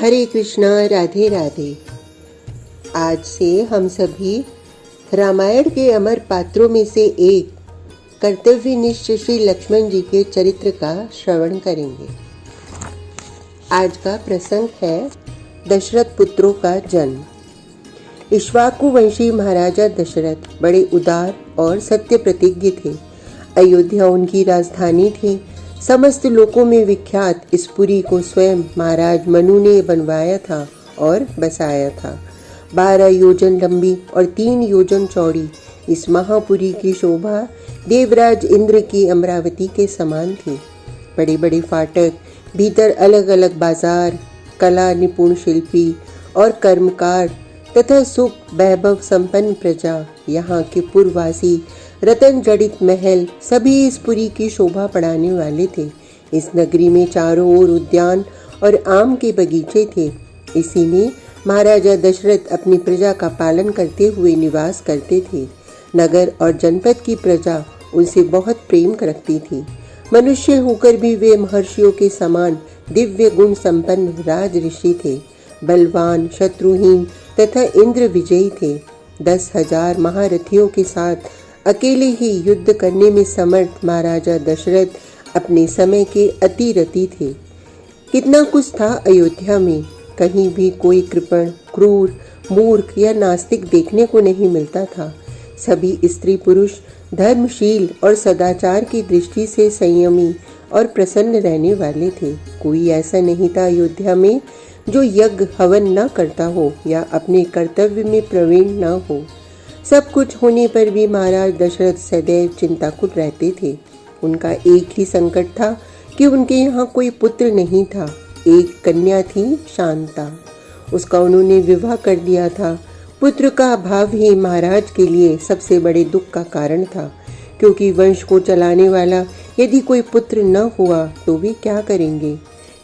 हरे कृष्णा, राधे राधे। आज से हम सभी रामायण के अमर पात्रों में से एक कर्तव्यनिष्ठ श्री लक्ष्मण जी के चरित्र का श्रवण करेंगे। आज का प्रसंग है दशरथ पुत्रों का जन्म। इक्ष्वाकु वंशी महाराजा दशरथ बड़े उदार और सत्य प्रतिज्ञ थे। अयोध्या उनकी राजधानी थी। समस्त लोकों में विख्यात इस पुरी को स्वयं महाराज मनु ने बनवाया था और बसाया था। 12 योजन लंबी और 3 योजन चौड़ी इस महापुरी की शोभा देवराज इंद्र की अमरावती के समान थी। बड़े बड़े फाटक, भीतर अलग अलग बाजार, कला निपुण शिल्पी और कर्मकार तथा सुख वैभव संपन्न प्रजा, यहाँ के पूर्ववासी, रतन जड़ित महल, सभी इस पुरी की शोभा बढ़ाने वाले थे। इस नगरी में चारों ओर उद्यान और आम के बगीचे थे। इसी में महाराजा दशरथ अपनी प्रजा का पालन करते हुए निवास करते थे। नगर और जनपद की प्रजा उनसे बहुत प्रेम रखती थी। मनुष्य होकर भी वे महर्षियों के समान दिव्य गुण संपन्न राज ऋषि थे। बलवान, शत्रुहीन तथा इंद्र विजयी थे। 10,000 महारथियों के साथ अकेले ही युद्ध करने में समर्थ महाराजा दशरथ अपने समय के अतिरथी थे। कितना कुछ था अयोध्या में। कहीं भी कोई कृपण, क्रूर, मूर्ख या नास्तिक देखने को नहीं मिलता था। सभी स्त्री पुरुष धर्मशील और सदाचार की दृष्टि से संयमी और प्रसन्न रहने वाले थे। कोई ऐसा नहीं था अयोध्या में जो यज्ञ हवन न करता हो या अपने कर्तव्य में प्रवीण न हो। सब कुछ होने पर भी महाराज दशरथ सदैव चिंताकुल रहते थे। उनका एक ही संकट था कि उनके यहाँ कोई पुत्र नहीं था। एक कन्या थी, शांता। उसका उन्होंने विवाह कर दिया था। पुत्र का अभाव ही महाराज के लिए सबसे बड़े दुख का कारण था, क्योंकि वंश को चलाने वाला यदि कोई पुत्र न हुआ तो वे क्या करेंगे।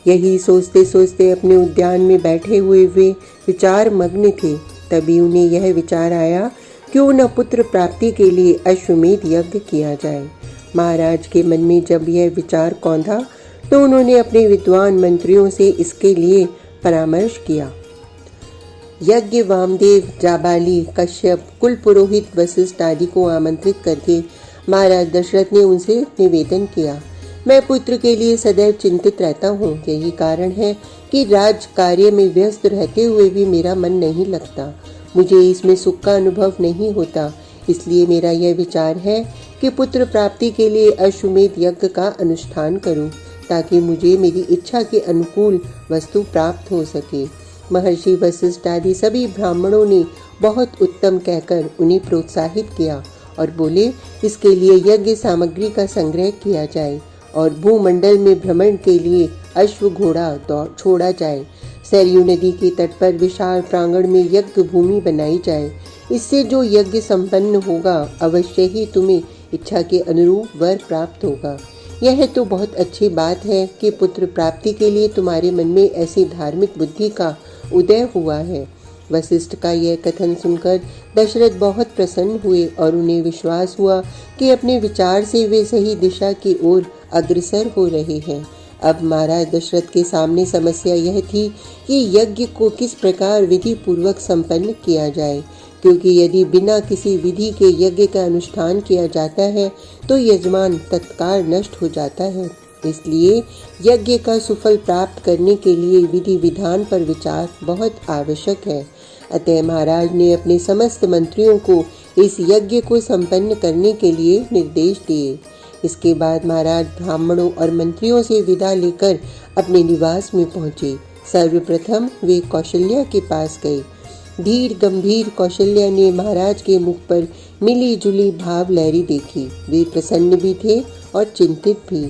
यही सोचते सोचते अपने उद्यान में बैठे हुए वे विचार मग्न थे। तभी उन्हें यह विचार आया क्यों न पुत्र प्राप्ति के लिए अश्वमेध यज्ञ किया जाए। महाराज के मन में जब यह विचार कौंधा तो उन्होंने अपने विद्वान मंत्रियों से इसके लिए परामर्श किया। यज्ञ वामदेव, जाबाली, कश्यप, कुल पुरोहित वशिष्ठ आदि को आमंत्रित करके महाराज दशरथ ने उनसे निवेदन किया, मैं पुत्र के लिए सदैव चिंतित रहता हूँ। यही कारण है कि राज कार्य में व्यस्त रहते हुए भी मेरा मन नहीं लगता। मुझे इसमें सुख का अनुभव नहीं होता। इसलिए मेरा यह विचार है कि पुत्र प्राप्ति के लिए अश्वमेध यज्ञ का अनुष्ठान करूं, ताकि मुझे मेरी इच्छा के अनुकूल वस्तु प्राप्त हो सके। महर्षि वशिष्ठ आदि सभी ब्राह्मणों ने बहुत उत्तम कहकर उन्हें प्रोत्साहित किया और बोले, इसके लिए यज्ञ सामग्री का संग्रह किया जाए और भूमंडल में भ्रमण के लिए अश्व घोड़ा दौड़ छोड़ा जाए। सरयू नदी के तट पर विशाल प्रांगण में यज्ञ भूमि बनाई जाए। इससे जो यज्ञ संपन्न होगा अवश्य ही तुम्हें इच्छा के अनुरूप वर प्राप्त होगा। यह तो बहुत अच्छी बात है कि पुत्र प्राप्ति के लिए तुम्हारे मन में ऐसी धार्मिक बुद्धि का उदय हुआ है। वशिष्ठ का यह कथन सुनकर दशरथ बहुत प्रसन्न हुए और उन्हें विश्वास हुआ कि अपने विचार से वे सही दिशा की ओर अग्रसर हो रहे हैं। अब महाराज दशरथ के सामने समस्या यह थी कि यज्ञ को किस प्रकार विधि पूर्वक संपन्न किया जाए, क्योंकि यदि बिना किसी विधि के यज्ञ का अनुष्ठान किया जाता है तो यजमान तत्काल नष्ट हो जाता है। इसलिए यज्ञ का सुफल प्राप्त करने के लिए विधि विधान पर विचार बहुत आवश्यक है। अतः महाराज ने अपने समस्त मंत्रियों को इस यज्ञ को संपन्न करने के लिए निर्देश दिए। इसके बाद महाराज ब्राह्मणों और मंत्रियों से विदा लेकर अपने निवास में पहुंचे। सर्वप्रथम वे कौशल्या के पास गए। धीर गंभीर कौशल्या ने महाराज के मुख पर मिली जुली भाव लहरी देखी। वे प्रसन्न भी थे और चिंतित भी।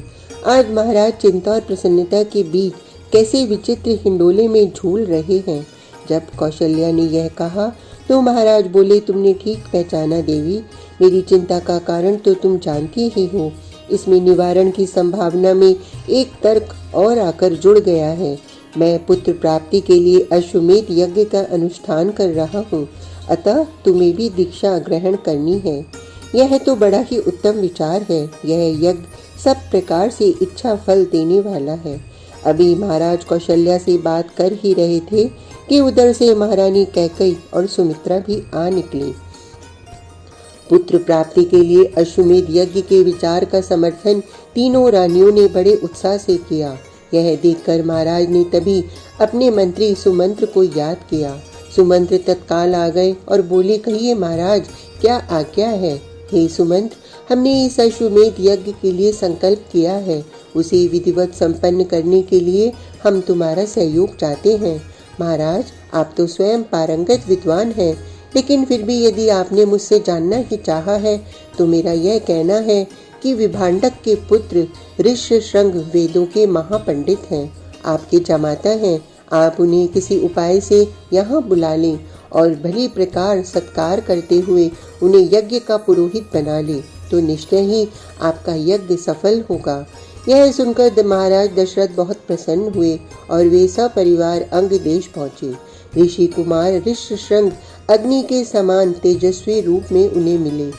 आज महाराज चिंता और प्रसन्नता के बीच कैसे विचित्र हिंडोले में झूल रहे हैं। जब कौशल्या ने यह कहा तो महाराज बोले, तुमने ठीक पहचाना देवी। मेरी चिंता का कारण तो तुम जानती ही हो। इसमें निवारण की संभावना में एक तर्क और आकर जुड़ गया है। मैं पुत्र प्राप्ति के लिए अश्वमेध यज्ञ का अनुष्ठान कर रहा हूँ, अतः तुम्हें भी दीक्षा ग्रहण करनी है। यह तो बड़ा ही उत्तम विचार है। यह यज्ञ सब प्रकार से इच्छा फल देने वाला है। अभी महाराज कौशल्या से बात कर ही रहे थे कि उधर से महारानी कैकई और सुमित्रा भी आ निकली। पुत्र प्राप्ति के लिए अश्वमेध यज्ञ के विचार का समर्थन तीनों रानियों ने बड़े उत्साह से किया। यह देखकर महाराज ने तभी अपने मंत्री सुमंत्र को याद किया। सुमंत्र तत्काल आ गए और बोले, कहिए महाराज, क्या आज्ञा है? हे सुमंत्र, हमने इस अश्वमेध यज्ञ के लिए संकल्प किया है, उसे विधिवत संपन्न करने के लिए हम तुम्हारा सहयोग चाहते हैं। महाराज, आप तो स्वयं पारंगत विद्वान हैं, लेकिन फिर भी यदि आपने मुझसे जानना ही चाहा है तो मेरा यह कहना है कि विभांडक के पुत्र ऋष्यशृंग वेदों के महापंडित हैं, आपके जमाता हैं। आप उन्हें किसी उपाय से यहाँ बुला लें और भली प्रकार सत्कार करते हुए उन्हें यज्ञ का पुरोहित बना लें, तो निश्चय ही आपका यज्ञ सफल होगा। यह सुनकर महाराज दशरथ बहुत प्रसन्न हुए और वे सपरिवार अंग देश पहुँचे। ऋषि कुमार ऋष्यशृंग अग्नि के समान तेजस्वी रूप में उन्हें मिले।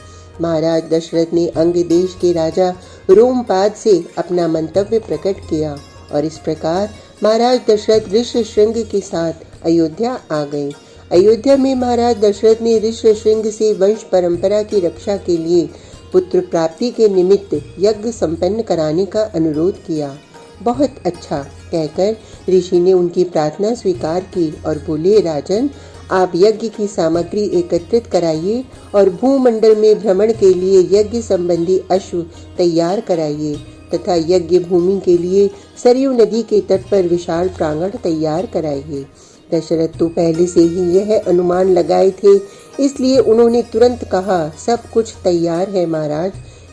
महाराज दशरथ ने अंग देश के राजा रोमपाद से अपना मंतव्य प्रकट किया और इस प्रकार महाराज दशरथ ऋष्यशृंग के साथ अयोध्या आ गए। अयोध्या में महाराज दशरथ ने ऋष्यशृंग से वंश परंपरा की रक्षा के लिए पुत्र प्राप्ति के निमित्त यज्ञ संपन्न कराने का अनुरोध किया। बहुत अच्छा कहकर ऋषि ने उनकी प्रार्थना स्वीकार की और बोले, राजन, आप यज्ञ की सामग्री एकत्रित कराइए और भूमंडल में भ्रमण के लिए यज्ञ संबंधी अश्व तैयार कराइए तथा यज्ञ भूमि के लिए सरयू नदी के तट पर विशाल प्रांगण तैयार कराइए। दशरथ तो पहले से ही यह अनुमान लगाए थे, इसलिए उन्होंने तुरंत कहा, सब कुछ तैयार है महाराज।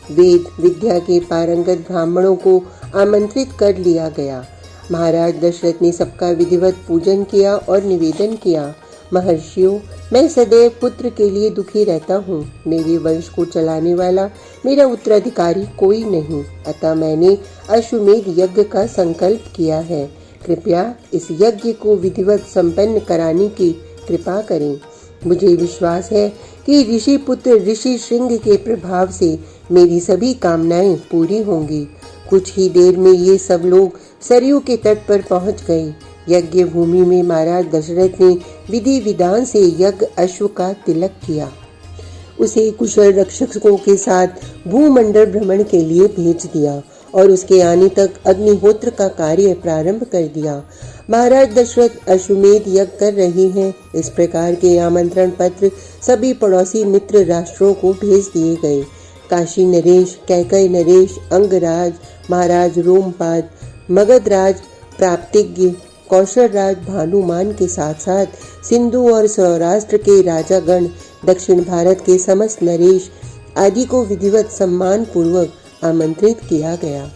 वेद विद्या के पारंगत ब्राह्मणों को आमंत्रित कर लिया गया। महाराज दशरथ ने सबका विधिवत पूजन किया और निवेदन किया, महर्षियों, मैं सदैव पुत्र के लिए दुखी रहता हूँ। मेरे वंश को चलाने वाला मेरा उत्तराधिकारी कोई नहीं, अतः मैंने अश्वमेध यज्ञ का संकल्प किया है। कृपया इस यज्ञ को विधिवत संपन्न कराने की कृपा करें। मुझे विश्वास है कि ऋषि पुत्र ऋष्यशृंग के प्रभाव से मेरी सभी कामनाएं पूरी होंगी। कुछ ही देर में ये सब लोग सरयू के तट पर पहुंच गए। यज्ञ भूमि में महाराज दशरथ ने विधि विधान से यज्ञ अश्व का तिलक किया। उसे कुशल रक्षकों के साथ भूमंडल भ्रमण के लिए भेज दिया और उसके आने तक अग्निहोत्र का कार्य प्रारंभ कर दिया। महाराज दशरथ अश्वमेध यज्ञ कर रहे हैं, इस प्रकार के आमंत्रण पत्र सभी पड़ोसी मित्र राष्ट्रों को भेज दिए गए। काशी नरेश, कैकई नरेश, अंगराज, महाराज रोमपाद, मगधराज प्राप्तिज्ञ, कौशल राज भानुमान के साथ साथ सिंधु और सौराष्ट्र के राजागण, दक्षिण भारत के समस्त नरेश आदि को विधिवत सम्मान पूर्वक आमंत्रित किया गया।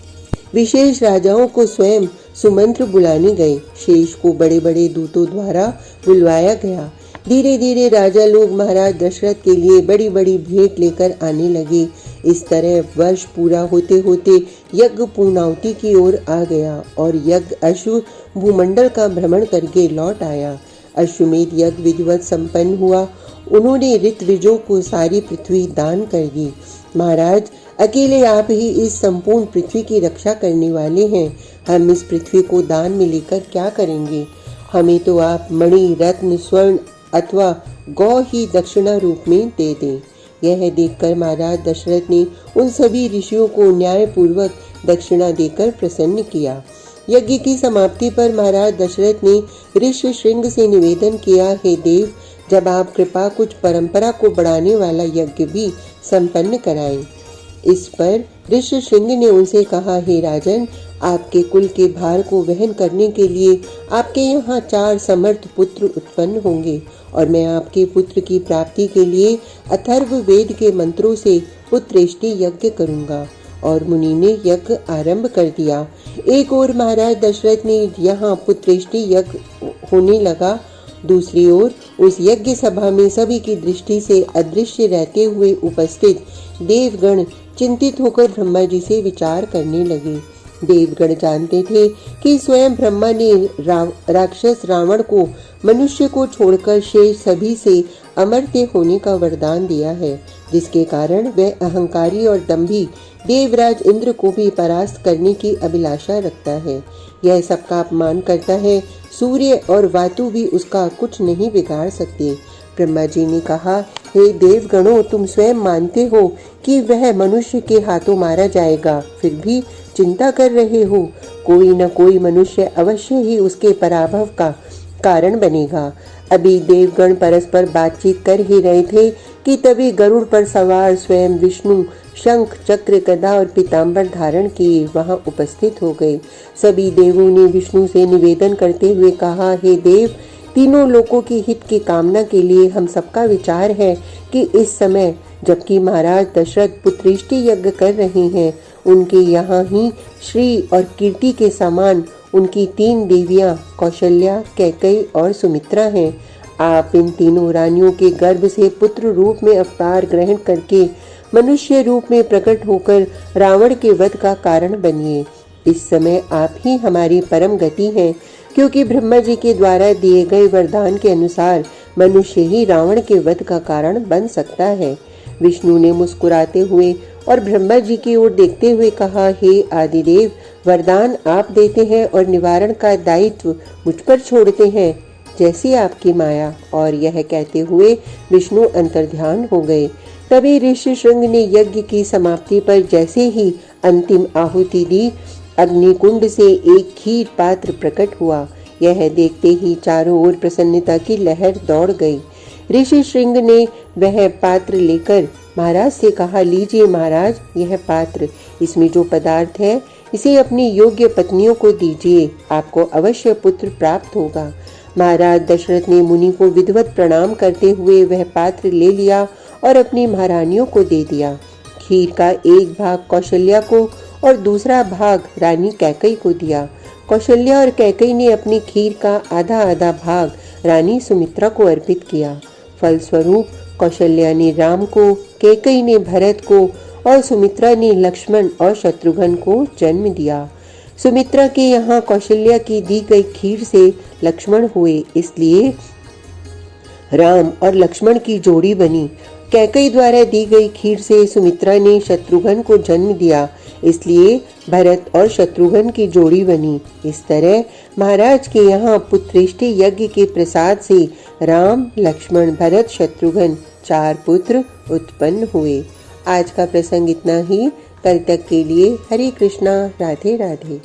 विशेष राजाओं को स्वयं सुमंत्र बुलाने गए। शेष को बड़े बड़े दूतों द्वारा बुलवाया गया। धीरे धीरे राजा लोग महाराज दशरथ के लिए बड़ी बड़ी भेंट लेकर आने लगे। इस तरह वर्ष पूरा होते होते यज्ञ पूर्णाहुति की ओर आ गया और यज्ञ अश्व भूमंडल का भ्रमण करके लौट आया। अश्वमेध यज्ञ विधिवत संपन्न हुआ। उन्होंने ऋत्विजों को सारी पृथ्वी दान कर दी। महाराज, अकेले आप ही इस संपूर्ण पृथ्वी की रक्षा करने वाले हैं। हम इस पृथ्वी को दान में लेकर क्या करेंगे? हमें तो आप मणि, रत्न, स्वर्ण अथवा गौ ही दक्षिणा रूप में दे दें। यह देखकर महाराज दशरथ ने उन सभी ऋषियों को न्याय पूर्वक दक्षिणा देकर प्रसन्न किया। यज्ञ की समाप्ति पर महाराज दशरथ ने ऋष्यशृंग से निवेदन किया, हे देव, जब आप कृपा कुछ परंपरा को बढ़ाने वाला यज्ञ भी संपन्न कराएं। इस पर ऋष्यशृंग ने उनसे कहा, हे राजन, आपके कुल के भार को वहन करने के लिए आपके यहाँ 4 समर्थ पुत्र उत्पन्न होंगे और मैं आपके पुत्र की प्राप्ति के लिए अथर्व वेद के मंत्रों से पुत्रेष्टि यज्ञ करूंगा। और मुनि ने यज्ञ आरंभ कर दिया। एक ओर महाराज दशरथ ने यहाँ पुत्रेष्टि यज्ञ होने लगा, दूसरी ओर उस यज्ञ सभा में सभी की दृष्टि से अदृश्य रहते हुए उपस्थित देवगण चिंतित होकर ब्रह्मा जी से विचार करने लगे। देवगण जानते थे कि स्वयं ब्रह्मा ने राक्षस रावण को मनुष्य को छोड़कर शेष सभी से अमर्त्य होने का वरदान दिया है, जिसके कारण वह अहंकारी और दंभी देवराज इंद्र को भी परास्त करने की अभिलाषा रखता है। यह सबका अपमान करता है, सूर्य और वातु भी उसका कुछ नहीं बिगाड़ सकते। ब्रह्मा जी ने कहा, हे देवगणों, तुम स्वयं मानते हो कि वह मनुष्य के हाथों मारा जाएगा, फिर भी चिंता कर रहे हो। कोई न कोई मनुष्य अवश्य ही उसके पराभव का कारण बनेगा। अभी देवगण परस्पर बातचीत कर ही रहे थे कि तभी गरुड़ पर सवार स्वयं विष्णु शंख चक्र गदा और पीताम्बर धारण किए वहां उपस्थित हो गए। सभी देवों ने विष्णु से निवेदन करते हुए कहा, हे देव, तीनों लोकों के हित की कामना के लिए हम सबका विचार है कि इस समय जबकि महाराज दशरथ पुत्रेष्टि यज्ञ कर रहे हैं, उनके यहाँ ही श्री और कीर्ति के समान उनकी 3 देवियां कौशल्या, कैकेयी और सुमित्रा हैं। आप इन तीनों रानियों के गर्भ से पुत्र रूप में अवतार ग्रहण करके मनुष्य रूप में प्रकट होकर रावण के वध का कारण बनिए। इस समय आप ही हमारी परम गति हैं, क्योंकि ब्रह्मा जी के द्वारा दिए गए वरदान के अनुसार मनुष्य ही रावण के वध का कारण बन सकता है। विष्णु ने मुस्कुराते हुए और ब्रह्मा जी की ओर देखते हुए कहा, हे आदिदेव, वरदान आप देते हैं और निवारण का दायित्व मुझ पर छोड़ते हैं, जैसी आपकी माया। और यह कहते हुए विष्णु अंतर्ध्यान हो गए। तभी ऋषि श्रृंग ने यज्ञ की समाप्ति पर जैसे ही अंतिम आहुति दी, अग्निकुंड से एक खीर पात्र प्रकट हुआ। यह देखते ही चारों ओर प्रसन्नता की लहर दौड़ गई। ऋषि श्रृंग ने वह पात्र लेकर महाराज से कहा, लीजिए महाराज, यह पात्र, इसमें जो पदार्थ है इसे अपनी योग्य पत्नियों को दीजिए, आपको अवश्य पुत्र प्राप्त होगा। महाराज दशरथ ने मुनि को विधिवत प्रणाम करते हुए वह पात्र ले लिया और अपनी महारानियों को दे दिया। खीर का एक भाग कौशल्या को और दूसरा भाग रानी कैकेयी को दिया। कौशल्या और कैकेयी ने अपनी खीर का आधा आधा भाग रानी सुमित्रा को अर्पित किया। फलस्वरूप कौशल्या ने राम को, कैकेयी ने भरत को और सुमित्रा ने लक्ष्मण और शत्रुघ्न को जन्म दिया। सुमित्रा के यहाँ कौशल्या की दी गई खीर से लक्ष्मण हुए, इसलिए राम और लक्ष्मण की जोड़ी बनी। कैकेयी द्वारा दी गई खीर से सुमित्रा ने शत्रुघ्न को जन्म दिया, इसलिए भरत और शत्रुघ्न की जोड़ी बनी। इस तरह महाराज के यहाँ पुत्रेष्टि यज्ञ के प्रसाद से राम, लक्ष्मण, भरत, शत्रुघ्न 4 पुत्र उत्पन्न हुए। आज का प्रसंग इतना ही। कल तक के लिए हरे कृष्णा, राधे राधे।